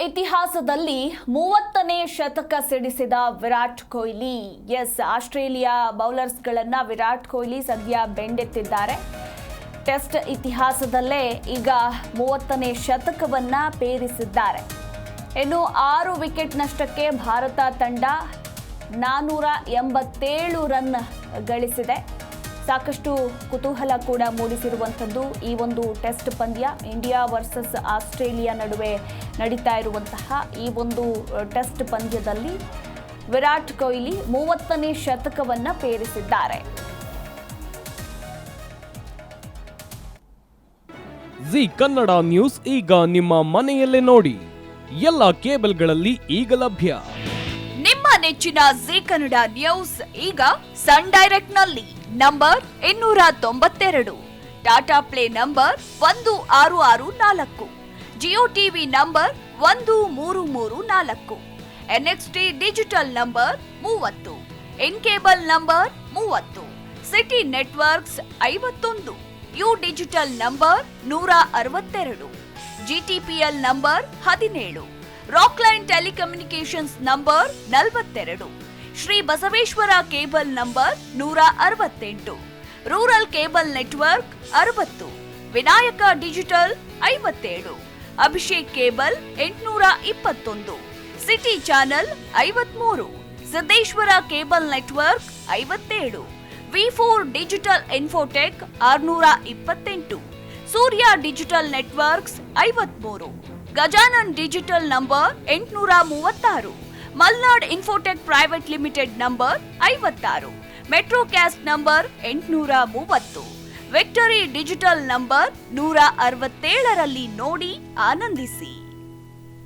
ಇತಿಹಾಸದಲ್ಲಿ 30ನೇ ಶತಕ ಸಿಡಿಸಿದ ವಿರಾಟ್ ಕೊಹ್ಲಿ. ಆಸ್ಟ್ರೇಲಿಯಾ ಬೌಲರ್ಸ್ಗಳನ್ನ ವಿರಾಟ್ ಕೊಹ್ಲಿ ಸದ್ಯ ಬೆಂಡೆತ್ತಿದ್ದಾರೆ. ಟೆಸ್ಟ್ ಇತಿಹಾಸದಲ್ಲೇ ಈಗ 30ನೇ ಶತಕವನ್ನ ಪೇರಿಸಿದ್ದಾರೆ. ಇನ್ನು 6 ವಿಕೆಟ್ ನಷ್ಟಕ್ಕೆ ಭಾರತ ತಂಡ 487 ರನ್ ಗಳಿಸಿದೆ. ಸಾಕಷ್ಟು ಕುತೂಹಲ ಕೂಡ ಮೂಡಿಸಿರುವಂಥದ್ದು ಈ ಒಂದು ಟೆಸ್ಟ್ ಪಂದ್ಯ. ಇಂಡಿಯಾ ವರ್ಸಸ್ ಆಸ್ಟ್ರೇಲಿಯಾ ನಡುವೆ ನಡೀತಾ ಇರುವಂತಹ ಈ ಒಂದು ಟೆಸ್ಟ್ ಪಂದ್ಯದಲ್ಲಿ ವಿರಾಟ್ ಕೊಹ್ಲಿ 30ನೇ ಶತಕವನ್ನ ಪೇರಿಸಿದ್ದಾರೆ. ಜಿ ಕನ್ನಡ ನ್ಯೂಸ್ ಈಗ ನಿಮ್ಮ ಮನೆಯಲ್ಲೇ ನೋಡಿ. ಎಲ್ಲ ಕೇಬಲ್ಗಳಲ್ಲಿ ಈಗ ಲಭ್ಯ. ನಿಮ್ಮ ನೆಚ್ಚಿನ ಜಿ ಕನ್ನಡ ನ್ಯೂಸ್ ಈಗ ಸನ್ ಡೈರೆಕ್ಟ್ ನಲ್ಲಿ number 292, Tata play number 1664, Jio TV number 1334, NXT digital number 30, in cable number 30, city networks 51, U digital number 162, GTPL number 17, Rockline telecommunications number 42, Shri Basaveshwara cable number 168, rural cable network 60, Vinayaka digital 57, Abhishek cable 821, city channel 53, Siddeshwara cable network 57, ವಿ4 digital infotech 628, Surya digital networks 53, Gajanan digital number 836, Malnad infotech private limited number 56, Metrocast number 830, victory digital number 167ರಲ್ಲಿ ನೋಡಿ ಆನಂದಿಸಿ.